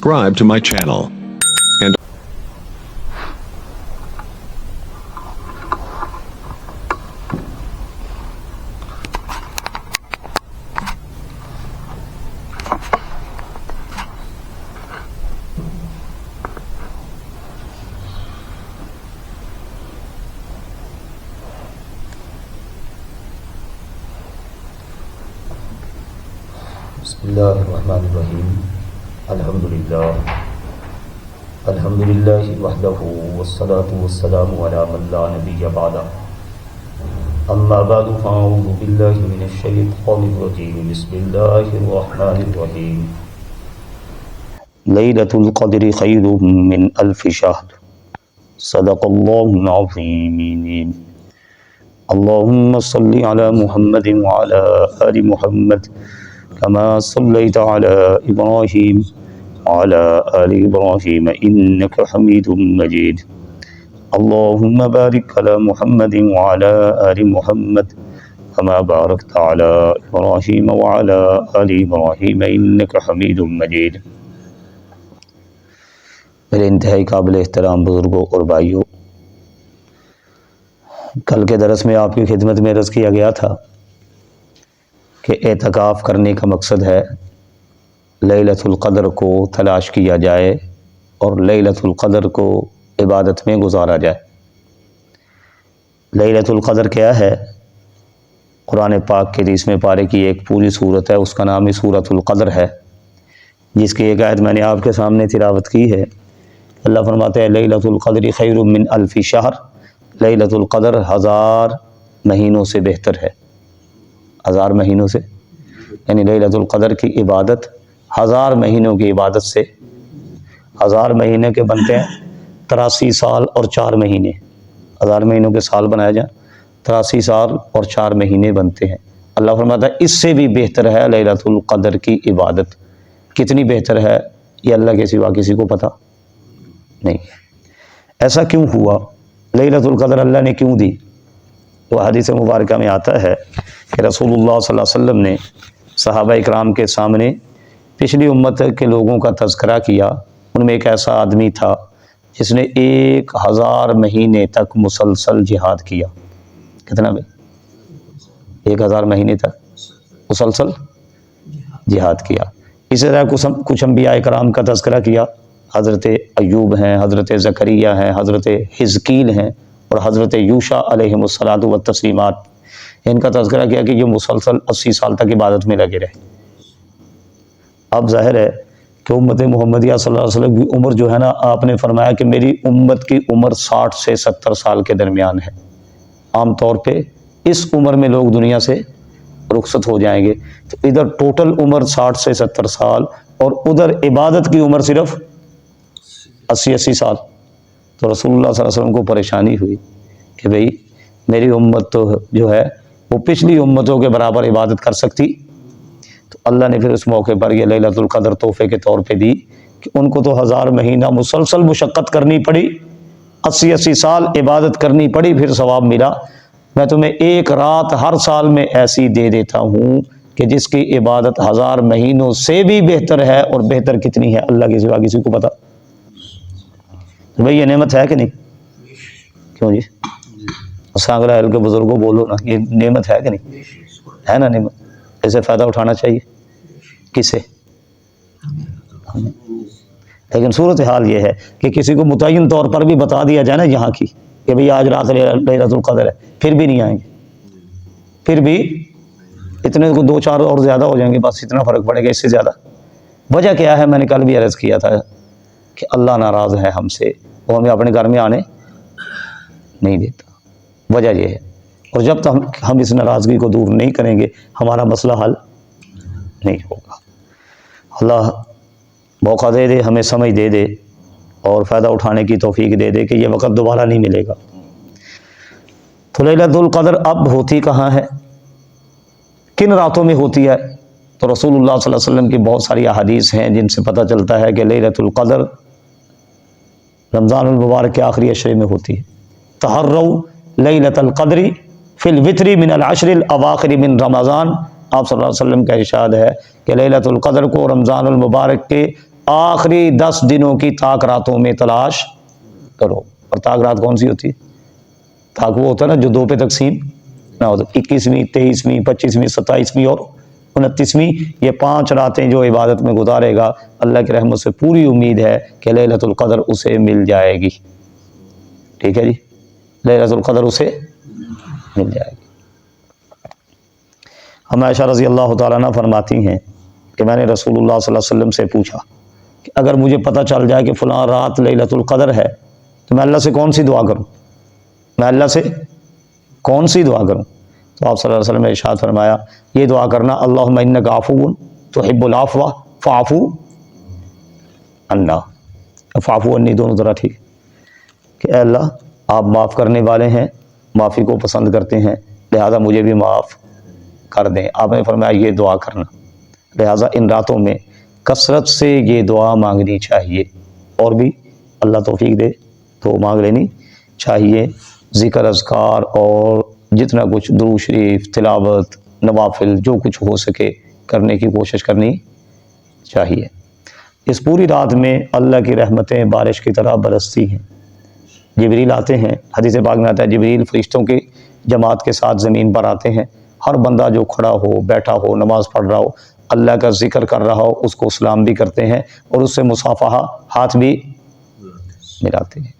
subscribe to my channel. And بسم اللہ الرحمن الرحیم الحمدللہ وحدہ والصلاة والسلام علی من لا نبی بعدہ اما بعد فاعوذ باللہ من الشیطان الرجیم بسم اللہ الرحمن الرحیم لیلۃ القدر خیر من الف شہر صدق اللہ العظیم اللہم صلی علی محمد وعلی آل محمد كما صليت على إبراهيم وعلى آل إبراهيم إنك حميد مجيد اللهم بارك على محمد وعلى آل محمد كما باركت على إبراهيم وعلى آل إبراهيم إنك حميد مجيد میرے انتہائی قابل احترام بزرگوں اور بھائیوں، کل کے درس میں آپ کی خدمت میں عرض کیا گیا تھا کہ اعتکاف کرنے کا مقصد ہے لیلۃ القدر کو تلاش کیا جائے اور لیلۃ القدر کو عبادت میں گزارا جائے۔ لیلۃ القدر کیا ہے؟ قرآن پاک کے 30ویں پارے کی ایک پوری صورت ہے، اس کا نام ہی سورۃ القدر ہے، جس کی ایک آیت میں نے آپ کے سامنے تلاوت کی ہے۔ اللہ فرماتے ہیں لیلۃ القدر خیر من الف شہر، لیلۃ القدر 1000 مہینوں سے بہتر ہے۔ 1000 مہینوں سے یعنی لیلۃ القدر کی عبادت 1000 مہینوں کی عبادت سے، 1000 مہینے کے بنتے ہیں 83 سال اور 4 مہینے، 1000 مہینوں کے سال بنایا جائیں 83 سال اور 4 مہینے بنتے ہیں۔ اللہ فرماتا ہے اس سے بھی بہتر ہے لیلۃ القدر کی عبادت۔ کتنی بہتر ہے یہ اللہ کے سوا کسی کو پتہ نہیں۔ ایسا کیوں ہوا؟ لیلۃ القدر اللہ نے کیوں دی؟ تو حدیث مبارکہ میں آتا ہے کہ رسول اللہ صلی اللہ علیہ وسلم نے صحابہ اکرام کے سامنے پچھلی امت کے لوگوں کا تذکرہ کیا۔ ان میں ایک ایسا آدمی تھا جس نے 1000 مہینے تک مسلسل جہاد کیا۔ کتنا بھائی؟ 1000 مہینے تک مسلسل جہاد کیا۔ اسی طرح کچھ انبیاء اکرام کا تذکرہ کیا، حضرت ایوب ہیں، حضرت زکریا ہیں، حضرت حزقیل ہیں اور حضرت یوشع علیہ الصلاۃ والتسلیمات، ان کا تذکرہ کیا کہ یہ مسلسل 80 سال تک عبادت میں لگے رہے۔ اب ظاہر ہے کہ امت محمدیہ صلی اللہ علیہ وسلم کی عمر جو ہے نا، آپ نے فرمایا کہ میری امت کی عمر 60 سے 70 سال کے درمیان ہے۔ عام طور پہ اس عمر میں لوگ دنیا سے رخصت ہو جائیں گے، تو ادھر ٹوٹل عمر 60 سے 70 سال اور ادھر عبادت کی عمر صرف 80 سال۔ تو رسول اللہ صلی اللہ علیہ وسلم کو پریشانی ہوئی کہ بھئی میری امت تو جو ہے وہ پچھلی امتوں کے برابر عبادت کر سکتی، تو اللہ نے پھر اس موقع پر یہ لیلۃ القدر تحفے کے طور پہ دی کہ ان کو تو 1000 مہینہ مسلسل مشقت کرنی پڑی، 80 سال عبادت کرنی پڑی، پھر ثواب ملا۔ میں تمہیں ایک رات ہر سال میں ایسی دے دیتا ہوں کہ جس کی عبادت 1000 مہینوں سے بھی بہتر ہے، اور بہتر کتنی ہے اللہ کے سوا کسی کو پتہ۔ بھئی یہ نعمت ہے کہ نہیں؟ کیوں جی؟ سانگلہ اہل کے بزرگوں بولو نا، یہ نعمت ہے کہ نہیں؟ ہے نا نعمت؟ اسے فائدہ اٹھانا چاہیے۔ کس سے؟ لیکن صورتحال یہ ہے کہ کسی کو متعین طور پر بھی بتا دیا جائے نا یہاں کی کہ بھئی آج رات لیلۃ القدر ہے، پھر بھی نہیں آئیں گے، پھر بھی اتنے کو 2-4 اور زیادہ ہو جائیں گے، بس اتنا فرق پڑے گا، اس سے زیادہ۔ وجہ کیا ہے؟ میں نے کل بھی عرض کیا تھا کہ اللہ ناراض ہے ہم سے، وہ ہمیں اپنے گھر میں آنے نہیں دیتا۔ وجہ یہ ہے، اور جب تک ہم اس ناراضگی کو دور نہیں کریں گے ہمارا مسئلہ حل نہیں ہوگا۔ اللہ موقع دے دے، ہمیں سمجھ دے دے اور فائدہ اٹھانے کی توفیق دے دے کہ یہ وقت دوبارہ نہیں ملے گا۔ تو لیلۃ القدر اب ہوتی کہاں ہے؟ کن راتوں میں ہوتی ہے؟ تو رسول اللہ صلی اللہ علیہ وسلم کی بہت ساری احادیث ہیں جن سے پتہ چلتا ہے کہ لیلۃ القدر رمضان المبارک کے آخری عشرے میں ہوتی ہے۔ تحروا لیلۃ القدر فی الوتر من العشر الاواخر من رمضان، آپ صلی اللہ علیہ وسلم کا ارشاد ہے کہ لیلۃ القدر کو رمضان المبارک کے آخری 10 دنوں کی طاق راتوں میں تلاش کرو. اور طاق رات کون سی ہوتی ہے؟ طاق وہ ہوتا ہے نا جو 2 پہ تقسیم نہ ہو. 21ویں 23ویں 25ویں 27ویں اور 29ویں، یہ 5 راتیں جو عبادت میں گزارے گا اللہ کی رحمت سے پوری امید ہے کہ لیلۃ القدر اسے مل جائے گی. ٹھیک ہے جی، لیلۃ القدر اسے مل جائے گی. ہم عائشہ رضی اللہ تعالیٰ عنہ فرماتی ہیں کہ میں نے رسول اللہ صلی اللہ علیہ وسلم سے پوچھا کہ اگر مجھے پتہ چل جائے کہ فلاں رات لیلۃ القدر ہے تو میں اللہ سے کون سی دعا کروں؟ میں اللہ سے کون سی دعا کروں؟ تو آپ صلی اللہ علیہ وسلم نے ارشاد فرمایا یہ دعا کرنا، اللہم انک عفو تحب العفو فاعف عنا. فاعف عنی دونوں طرح ٹھیک کہ اے اللہ آپ معاف کرنے والے ہیں، معافی کو پسند کرتے ہیں، لہذا مجھے بھی معاف کر دیں. آپ نے فرمایا یہ دعا کرنا. لہذا ان راتوں میں کثرت سے یہ دعا مانگنی چاہیے، اور بھی اللہ توفیق دے تو مانگ لینی چاہیے. ذکر اذکار اور جتنا کچھ درود شریف تلاوت نوافل جو کچھ ہو سکے کرنے کی کوشش کرنی چاہیے. اس پوری رات میں اللہ کی رحمتیں بارش کی طرح برستی ہیں. جبریل آتے ہیں، حدیث پاک میں آتا ہے جبریل فرشتوں کی جماعت کے ساتھ زمین پر آتے ہیں. ہر بندہ جو کھڑا ہو بیٹھا ہو نماز پڑھ رہا ہو اللہ کا ذکر کر رہا ہو اس کو سلام بھی کرتے ہیں اور اس سے مصافحہ ہاتھ بھی ملاتے ہیں.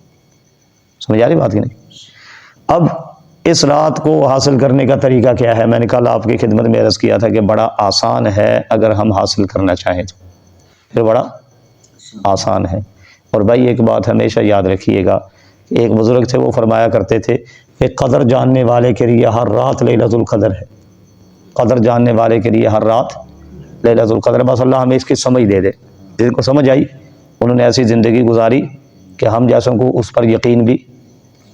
سمجھ آ رہی بات کی نہیں؟ اب اس رات کو حاصل کرنے کا طریقہ کیا ہے؟ میں نے کل آپ کی خدمت میں عرض کیا تھا کہ بڑا آسان ہے اگر ہم حاصل کرنا چاہیں تو پھر بڑا آسان ہے. اور بھائی ایک بات ہمیشہ یاد رکھیے گا، ایک بزرگ تھے وہ فرمایا کرتے تھے کہ قدر جاننے والے کے لیے ہر رات لیلۃ القدر ہے. قدر جاننے والے کے لیے ہر رات لیلۃ القدر ہے. بس اللہ ہمیں اس کی سمجھ دے دے. جن کو سمجھ آئی انہوں نے ایسی زندگی گزاری کہ ہم جیسوں کو اس پر یقین بھی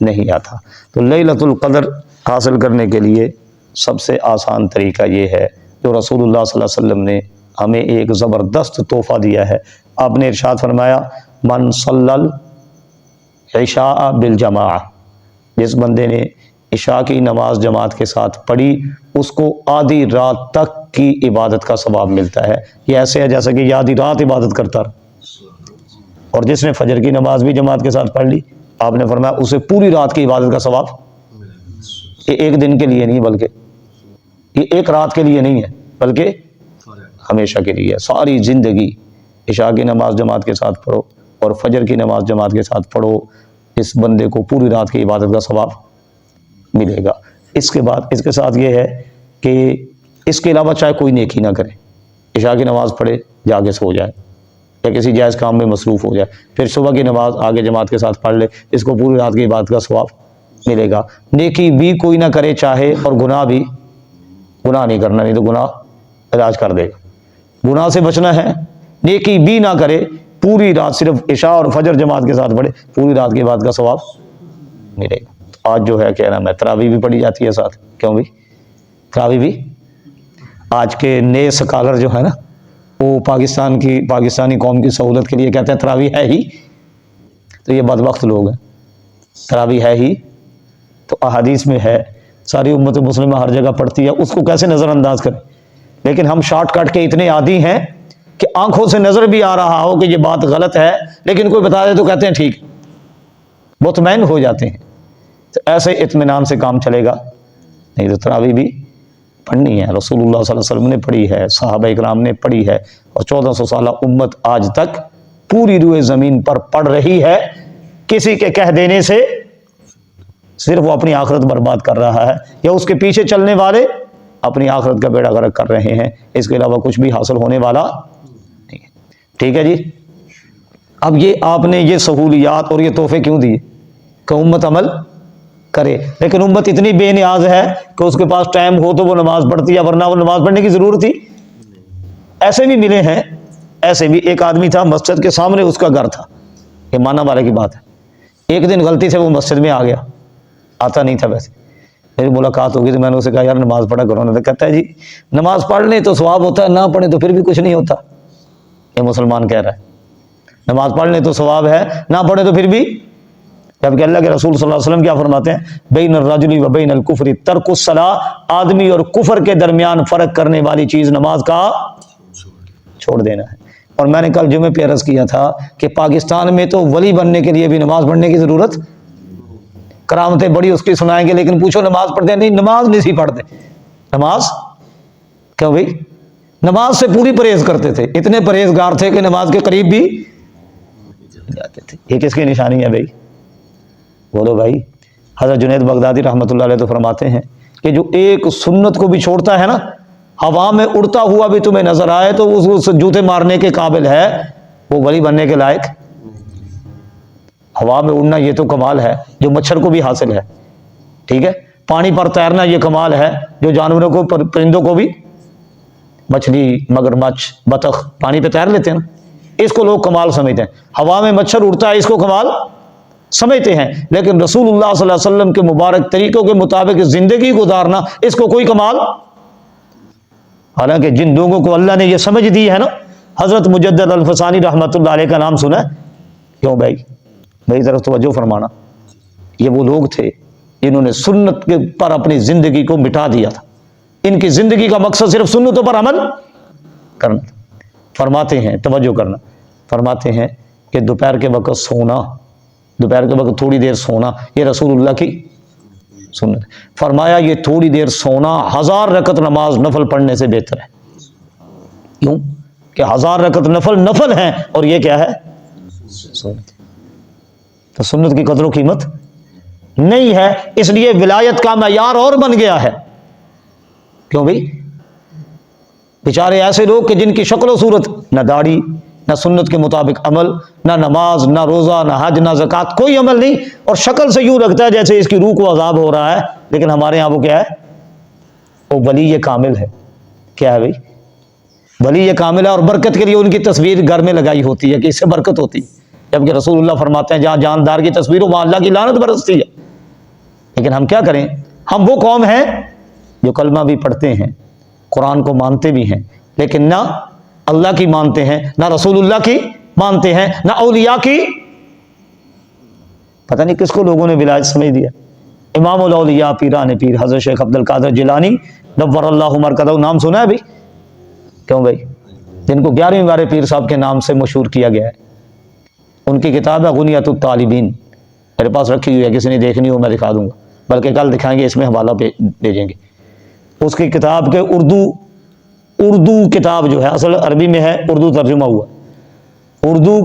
نہیں آتا. تو لیلۃ القدر حاصل کرنے کے لیے سب سے آسان طریقہ یہ ہے جو رسول اللہ صلی اللہ علیہ وسلم نے ہمیں ایک زبردست تحفہ دیا ہے. آپ نے ارشاد فرمایا من صلی العشاء بالجماع، جس بندے نے عشاء کی نماز جماعت کے ساتھ پڑھی اس کو آدھی رات تک کی عبادت کا ثواب ملتا ہے. یہ ایسے ہے جیسا کہ یہ آدھی رات عبادت کرتا رہا. اور جس نے فجر کی نماز بھی جماعت کے ساتھ پڑھ لی آپ نے فرمایا اسے پوری رات کی عبادت کا ثواب. یہ ایک دن کے لیے نہیں بلکہ یہ ایک رات کے لیے نہیں ہے بلکہ ہمیشہ کے لیے. ساری زندگی عشاء کی نماز جماعت کے ساتھ پڑھو اور فجر کی نماز جماعت کے ساتھ پڑھو، اس بندے کو پوری رات کی عبادت کا ثواب ملے گا. اس کے بعد اس کے ساتھ یہ ہے کہ اس کے علاوہ چاہے کوئی نیکی نہ کرے، عشاء کی نماز پڑھے جا کے سو جائے یا کسی جائز کام میں مصروف ہو جائے، پھر صبح کی نماز آگے جماعت کے ساتھ پڑھ لے، اس کو پوری رات کی عبادت کا ثواب ملے گا. نیکی بھی کوئی نہ کرے چاہے اور گناہ نہیں کرنا، نہیں تو گناہ علاج کر دے گا. گناہ سے بچنا ہے، نیکی بھی نہ کرے، پوری رات صرف عشاء اور فجر جماعت کے ساتھ پڑھے، پوری رات کی عبادت کا ثواب ملے گا. آج جو ہے کہہ رہا میں تراویح بھی پڑھی جاتی ہے ساتھ. کیوں بھی تراویح بھی آج کے نئے سکالر جو ہے نا وہ پاکستانی قوم کی سہولت کے لیے کہتے ہیں تراویح ہے ہی. تو یہ بدبخت لوگ ہیں. تراویح ہے ہی تو احادیث میں ہے، ساری امت مسلمہ ہر جگہ پڑھتی ہے، اس کو کیسے نظر انداز کریں؟ لیکن ہم شارٹ کٹ کے اتنے عادی ہیں کہ آنکھوں سے نظر بھی آ رہا ہو کہ یہ بات غلط ہے لیکن کوئی بتا دے تو کہتے ہیں ٹھیک، مطمئن ہو جاتے ہیں. تو ایسے اطمینان سے کام چلے گا نہیں. تو تراویح بھی پڑھنی ہے، رسول اللہ صلی اللہ علیہ وسلم نے پڑھی ہے، صحابہ اکرام نے پڑھی ہے، اور 1400 سالہ امت آج تک پوری روئے زمین پر پڑھ رہی ہے. کسی کے کہہ دینے سے صرف وہ اپنی آخرت برباد کر رہا ہے یا اس کے پیچھے چلنے والے اپنی آخرت کا بیڑا غرق کر رہے ہیں. اس کے علاوہ کچھ بھی حاصل ہونے والا نہیں ہے. ٹھیک ہے جی. اب یہ آپ نے یہ سہولیات اور یہ تحفے کیوں دیے کہ امت عمل کرے؟ لیکن امت اتنی بے نیاز ہے کہ اس کے پاس ٹائم ہو تو وہ نماز پڑھتی ہے ورنہ وہ نماز پڑھنے کی ضرورت تھی. ایسے بھی ملے ہیں، ایسے بھی. ایک آدمی تھا مسجد کے سامنے اس کا گھر تھا، یہ ماننے والے کی بات ہے. ایک دن غلطی سے وہ مسجد میں آ گیا، آتا نہیں تھا ویسے. میری ملاقات ہوگی تو میں نے اسے کہا یار نماز پڑھا کرو. نے کہتا ہے جی نماز پڑھ لیں تو ثواب ہوتا ہے، نہ پڑھیں تو پھر بھی کچھ نہیں ہوتا. یہ مسلمان کہہ رہا ہے نماز پڑھ لیں تو ثواب ہے، نہ پڑھیں تو پھر بھی. جبکہ اللہ کے رسول صلی اللہ علیہ وسلم کیا فرماتے ہیں؟ بین الرجل و بین الکفر ترک الصلاۃ، آدمی اور کفر کے درمیان فرق کرنے والی چیز نماز کا چھوڑ دینا ہے. اور میں نے کل جمعے پہ عرض کیا تھا کہ پاکستان میں تو ولی بننے کے لیے بھی نماز پڑھنے کی ضرورت، کرامتیں بڑی اس کی سنائیں گے لیکن پوچھو نماز پڑھتے نہیں، نماز نہیں سی پڑھتے۔ نماز کیوں بھائی؟ نماز سے پوری پرہیز کرتے تھے، اتنے پرہیزگار تھے کہ نماز کے قریب بھی جاتے تھے۔ یہ کس کی نشانی ہے بھائی؟ بولو بھائی۔ حضرت جنید بغدادی رحمۃ اللہ علیہ تو فرماتے ہیں کہ جو ایک سنت کو بھی چھوڑتا ہے نا، ہوا میں اڑتا ہوا بھی تمہیں نظر آئے تو اس جوتے مارنے کے قابل ہے، وہ ولی بننے کے لائق۔ ہوا میں اڑنا یہ تو کمال ہے جو مچھر کو بھی حاصل ہے، ٹھیک ہے؟ پانی پر تیرنا یہ کمال ہے جو جانوروں کو، پرندوں کو بھی، مچھلی، مگرمچھ، بطخ پانی پہ تیر لیتے ہیں نا، اس کو لوگ کمال سمجھتے ہیں۔ ہوا میں مچھر اڑتا ہے اس کو کمال سمجھتے ہیں، لیکن رسول اللہ صلی اللہ علیہ وسلم کے مبارک طریقوں کے مطابق زندگی گزارنا، اس کو کوئی کمال، حالانکہ جن لوگوں کو اللہ نے یہ سمجھ دی ہے نا، حضرت مجدد الفسانی رحمۃ اللہ علیہ کا نام سنا ہے؟ کیوں بھائی؟ میری طرف توجہ فرمانا۔ یہ وہ لوگ تھے جنہوں نے سنت کے پر اپنی زندگی کو مٹا دیا تھا، ان کی زندگی کا مقصد صرف سنتوں پر عمل کرنا تھا۔ فرماتے ہیں، توجہ کرنا، فرماتے ہیں کہ دوپہر کے وقت سونا، دوپہر کے وقت تھوڑی دیر سونا، یہ رسول اللہ کی سنت ہے۔ فرمایا یہ تھوڑی دیر سونا 1000 رکعت نماز نفل پڑھنے سے بہتر ہے۔ کیوں؟ کہ 1000 رکعت نفل ہیں اور یہ کیا ہے؟ سنت۔ تو سنت کی قدر و قیمت نہیں ہے، اس لیے ولایت کا معیار اور بن گیا ہے۔ کیوں بھائی؟ بیچارے ایسے لوگ کہ جن کی شکل و صورت، نہ داڑھی، نہ سنت کے مطابق عمل، نہ نماز، نہ روزہ، نہ حج، نہ زکوٰۃ، کوئی عمل نہیں، اور شکل سے یوں لگتا ہے جیسے اس کی روح کو عذاب ہو رہا ہے، لیکن ہمارے ہاں وہ کیا ہے؟ وہ ولی کامل ہے۔ کیا ہے بھائی؟ ولی کامل ہے، اور برکت کے لیے ان کی تصویر گھر میں لگائی ہوتی ہے کہ اس سے برکت ہوتی ہے، جبکہ رسول اللہ فرماتے ہیں جہاں جاندار کی تصویر ہو وہاں اللہ کی لعنت برستی ہے۔ لیکن ہم کیا کریں؟ ہم وہ قوم ہیں جو کلمہ بھی پڑھتے ہیں، قرآن کو مانتے بھی ہیں، لیکن نہ اللہ کی مانتے ہیں، نہ رسول اللہ کی مانتے ہیں، نہ اولیاء کی۔ پتہ نہیں کس کو لوگوں نے ولایت سمجھ دیا۔ امام الاولیاء، پیران پیر حضرت شیخ عبد القادر جیلانی نور اللہ مرکزہ، نام سنا ہے بھائی؟ کیوں بھائی؟ جن کو 11ویں بارے پیر صاحب کے نام سے مشہور کیا گیا ہے۔ ان کی کتاب ہے غنیۃ الطالبین، میرے پاس رکھی ہوئی ہے، کسی نے دیکھنی ہو میں دکھا دوں گا، بلکہ کل دکھائیں گے، اس میں حوالہ بھیجیں گے۔ اس کی کتاب کے اردو کتاب جو ہے، اصل عربی میں ہے، اردو ترجمہ ہوا، اردو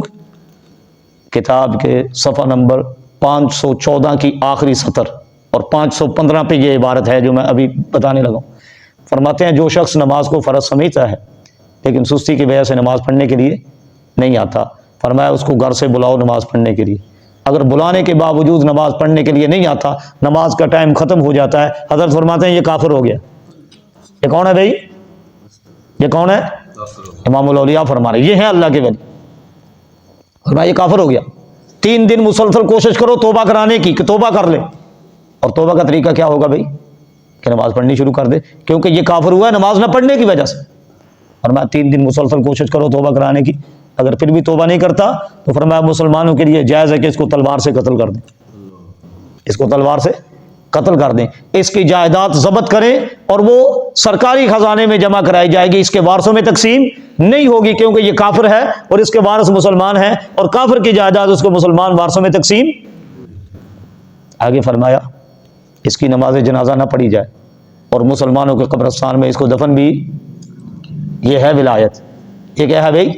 کتاب کے صفحہ نمبر 514 کی آخری سطر اور 515 پہ یہ عبارت ہے جو میں ابھی بتانے لگا ہوں۔ فرماتے ہیں جو شخص نماز کو فرض سمجھتا ہے لیکن سستی کی وجہ سے نماز پڑھنے کے لیے نہیں آتا، فرمایا اس کو گھر سے بلاؤ نماز پڑھنے کے لیے۔ اگر بلانے کے باوجود نماز پڑھنے کے لیے نہیں آتا، نماز کا ٹائم ختم ہو جاتا ہے، حضرت فرماتے ہیں یہ کافر ہو گیا۔ یہ کون ہے بھائی؟ یہ کون ہے؟ امام الاولیاء فرما رہے، یہ ہیں اللہ کے ولی۔ فرمایا یہ کافر ہو گیا۔ 3 دن مسلسل کوشش کرو توبہ کرانے کی کہ توبہ کر لے، اور توبہ کا طریقہ کیا ہوگا بھائی؟ کہ نماز پڑھنی شروع کر دے، کیونکہ یہ کافر ہوا ہے نماز نہ پڑھنے کی وجہ سے۔ فرمایا 3 دن مسلسل کوشش کرو توبہ کرانے کی، اگر پھر بھی توبہ نہیں کرتا تو فرمایا مسلمانوں کے لیے جائز ہے کہ اس کو تلوار سے قتل کر دیں، اس کو تلوار سے قتل کر دیں، اس کی جائیداد ضبط کریں اور وہ سرکاری خزانے میں جمع کرائی جائے گی، اس کے وارثوں میں تقسیم نہیں ہوگی، کیونکہ یہ کافر ہے اور اس کے وارث مسلمان ہیں، اور کافر کی جائیداد اس کو مسلمان وارثوں میں تقسیم۔ آگے فرمایا اس کی نماز جنازہ نہ پڑھی جائے اور مسلمانوں کے قبرستان میں اس کو دفن بھی۔ یہ ہے ولایت۔ یہ کیا ہے بھائی؟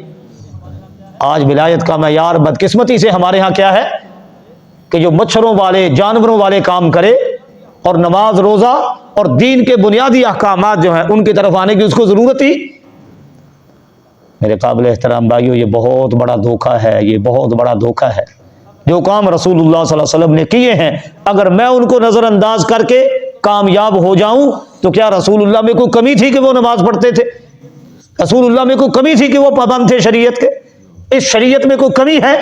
آج ولایت کا معیار بدقسمتی سے ہمارے ہاں کیا ہے کہ جو مچھروں والے، جانوروں والے کام کرے اور نماز، روزہ اور دین کے بنیادی احکامات جو ہیں ان کی طرف آنے کی اس کو ضرورت ہی۔ میرے قابل احترام بھائیو، یہ بہت بڑا دھوکہ ہے، یہ بہت بڑا دھوکہ ہے۔ جو کام رسول اللہ صلی اللہ علیہ وسلم نے کیے ہیں، اگر میں ان کو نظر انداز کر کے کامیاب ہو جاؤں تو کیا رسول اللہ میں کوئی کمی تھی کہ وہ نماز پڑھتے تھے؟ رسول اللہ میں کوئی کمی تھی کہ وہ پابند تھے شریعت کے؟ اس شریعت میں کوئی کمی ہے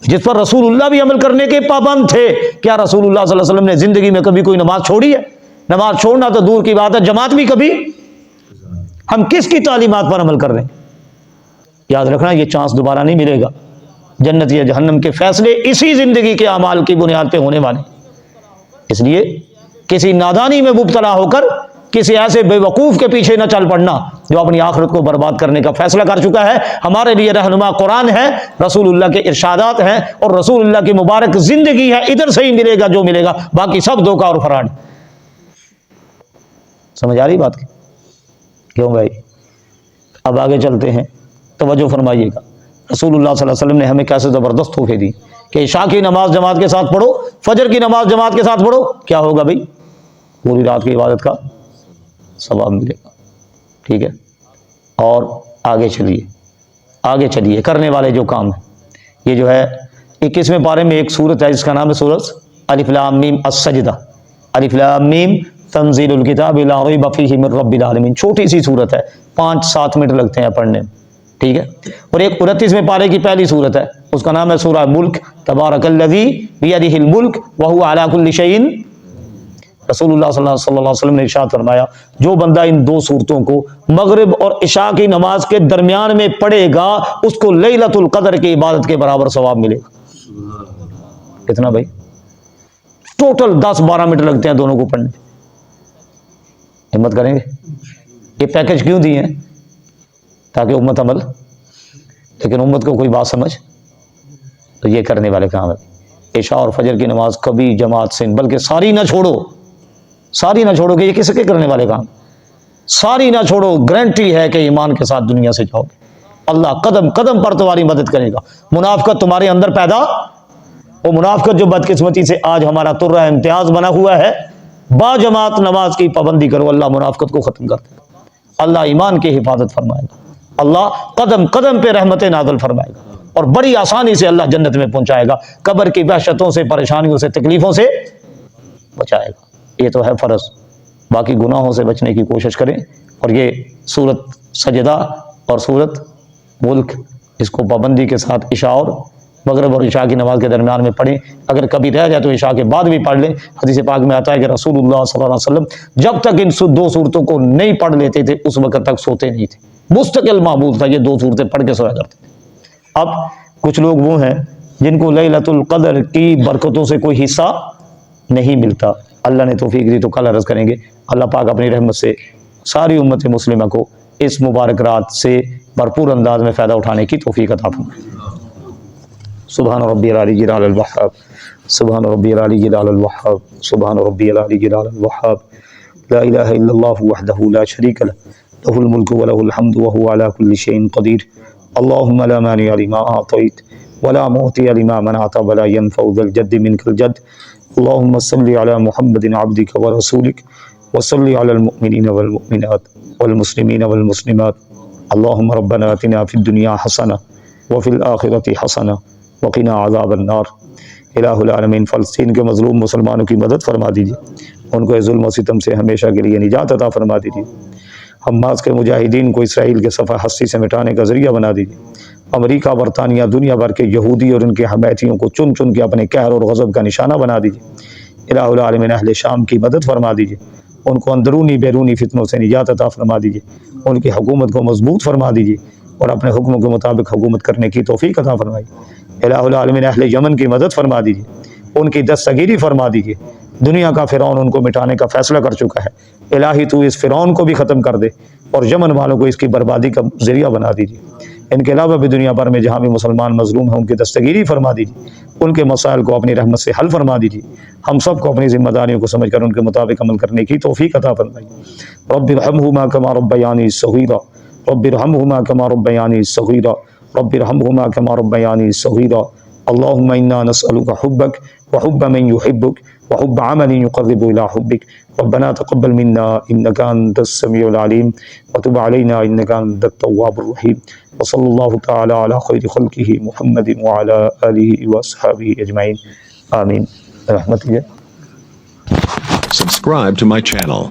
جس پر رسول اللہ بھی عمل کرنے کے پابند تھے؟ کیا رسول اللہ صلی اللہ علیہ وسلم نے زندگی میں کبھی کوئی نماز چھوڑی ہے؟ نماز چھوڑنا تو دور کی بات ہے، جماعت بھی کبھی۔ ہم کس کی تعلیمات پر عمل کر رہے ہیں؟ یاد رکھنا یہ چانس دوبارہ نہیں ملے گا۔ جنت یا جہنم کے فیصلے اسی زندگی کے اعمال کی بنیاد پہ ہونے والے، اس لیے کسی نادانی میں مبتلا ہو کر کسی ایسے بے وقوف کے پیچھے نہ چل پڑنا جو اپنی آخرت کو برباد کرنے کا فیصلہ کر چکا ہے. ہمارے لیے رہنما قرآن ہے، رسول اللہ کے ارشادات ہیں اور رسول اللہ کی مبارک زندگی ہے. ادھر سے ہی ملے گا جو ملے گا، باقی سب دھوکہ اور فراڈ. سمجھ آ رہی بات کی؟ کیوں بھائی؟ اب آگے چلتے ہیں، توجہ فرمائیے گا. رسول اللہ صلی اللہ علیہ وسلم نے ہمیں کیسے زبردست تحفے دی کہ عشاء کی نماز جماعت کے ساتھ پڑھو، فجر کی نماز جماعت کے ساتھ پڑھو. کیا ہوگا بھائی؟ پوری رات کی عبادت کا ثواب ملے گا. ٹھیک ہے، اور آگے چلیے کرنے والے جو کام ہیں. یہ جو ہے 21ویں پارے میں ایک سورت ہے جس کا نام ہے سورت الف لام میم السجدہ. الف لام میم تنزیل الکتاب لا ریب فیہ من رب العالمین. چھوٹی سی سورت ہے، 5-7 منٹ لگتے ہیں پڑھنے میں. ٹھیک ہے، اور ایک 29ویں پارے کی پہلی سورت ہے، اس کا نام ہے سورہ ملک. تبارک الذی بیدہ الملک وہو علی کل شیء. رسول اللہ صلی اللہ علیہ وسلم نے ارشاد فرمایا جو بندہ ان دو صورتوں کو مغرب اور عشاء کی نماز کے درمیان میں پڑھے گا اس کو لیلۃ القدر کی عبادت کے برابر ثواب ملے گا. کتنا بھائی؟ ٹوٹل 10-12 منٹ لگتے ہیں دونوں کو پڑھنے. ہمت کریں گے؟ یہ پیکج کیوں دیے ہیں؟ تاکہ امت عمل، لیکن امت کو کوئی بات سمجھ. تو یہ کرنے والے کام ہے. عشاء اور فجر کی نماز کبھی جماعت سے، بلکہ ساری نہ چھوڑو کہ یہ کس کے کرنے والے کام. ساری نہ چھوڑو، گارنٹی ہے کہ ایمان کے ساتھ دنیا سے جاؤ گے. اللہ قدم قدم پر تمہاری مدد کرے گا. منافقت تمہارے اندر پیدا، وہ منافقت جو بدقسمتی سے آج ہمارا ترہ امتیاز بنا ہوا ہے، با جماعت نماز کی پابندی کرو، اللہ منافقت کو ختم کر دے گا. اللہ ایمان کی حفاظت فرمائے گا. اللہ قدم قدم پہ رحمت نازل فرمائے گا اور بڑی آسانی سے اللہ جنت میں پہنچائے گا. قبر کی وحشتوں سے، پریشانیوں سے، تکلیفوں سے بچائے گا. یہ تو ہے فرض. باقی گناہوں سے بچنے کی کوشش کریں. اور یہ سورت سجدہ اور سورت ملک، اس کو پابندی کے ساتھ عشاء اور مغرب اور عشاء کی نماز کے درمیان میں پڑھیں. اگر کبھی رہ جائے تو عشاء کے بعد بھی پڑھ لیں. حدیث پاک میں آتا ہے کہ رسول اللہ صلی اللہ علیہ وسلم جب تک ان دو صورتوں کو نہیں پڑھ لیتے تھے اس وقت تک سوتے نہیں تھے. مستقل معمول تھا، یہ دو صورتیں پڑھ کے سویا کرتے تھے. اب کچھ لوگ وہ ہیں جن کو لیلۃ القدر کی برکتوں سے کوئی حصہ نہیں ملتا. اللہ نے توفیق دی تو کل عرض کریں گے. اللہ پاک اپنی رحمت سے ساری امت مسلمہ کو اس مبارک رات سے بھرپور انداز میں فائدہ اٹھانے کی توفیق عطا فرمائے. سبحان ربی العلی علی الوہاب، سبحان ربی العلی علی الوہاب، سبحان ربی العلی علی الوہاب. لا الہ الا اللہ وحدہ لا شریک لہ، لہ الملک ولہ الحمد وہو علی کل شیء قدیر. اللہم لا مانع لما اعطیت ولا معطی لما منعت ولا ينفع ذا الجد منک الجد. اللہم صلی علی محمد عبدک ورسولک وصلی علی المؤمنین والمؤمنات والمسلمین والمسلمات. اللہم ربنا آتنا فی الدنیا حسنہ وفی الآخرۃ حسنہ وقنا عذاب النار. الہ العالمین فلسطین کے مظلوم مسلمانوں کی مدد فرما دیجیے، ان کو ظلم و ستم سے ہمیشہ کے لیے نجات عطا فرما دیجیے. حماس کے مجاہدین کو اسرائیل کے صفحہ ہستی سے مٹانے کا ذریعہ بنا دیجیے. امریکہ، برطانیہ، دنیا بھر کے یہودی اور ان کے حمایتیوں کو چن چن کے اپنے قہر اور غضب کا نشانہ بنا دیجیے. الہ العالمین اہل شام کی مدد فرما دیجیے، ان کو اندرونی بیرونی فتنوں سے نجات عطا فرما دیجیے، ان کی حکومت کو مضبوط فرما دیجیے اور اپنے حکموں کے مطابق حکومت کرنے کی توفیق عطا فرمائیے. الہ العالمین اہل یمن کی مدد فرما دیجیے، ان کی دستگیری فرما دیجیے. دنیا کا فرعون ان کو مٹانے کا فیصلہ کر چکا ہے. الہی تو اس فرعون کو بھی ختم کر دے اور یمن والوں کو اس کی بربادی کا ذریعہ بنا دیجیے. ان کے علاوہ بھی دنیا بھر میں جہاں بھی مسلمان مظلوم ہیں ان کی دستگیری فرما دیجیے، ان کے مسائل کو اپنی رحمت سے حل فرما دیجیے. ہم سب کو اپنی ذمہ داریوں کو سمجھ کر ان کے مطابق عمل کرنے کی توفیق عطا فرمائیے. رب ارحمہما کما ربیانی صغیرا، رب ارحمہما کما ربیانی صغیرا، رب ارحمہما کما ربیانی صغیرا. اللہم انا نسألک حبک وحب من یحبک وحب عمل يقرب إلى حبك. ربنا تقبل منا إنك أنت السميع العليم وتب علينا إنك أنت التواب الرحيم. وصلى الله تعالى على خير خلقه محمد وعلى آله وأصحابه أجمعين. آمين. رحمتك. Subscribe to my channel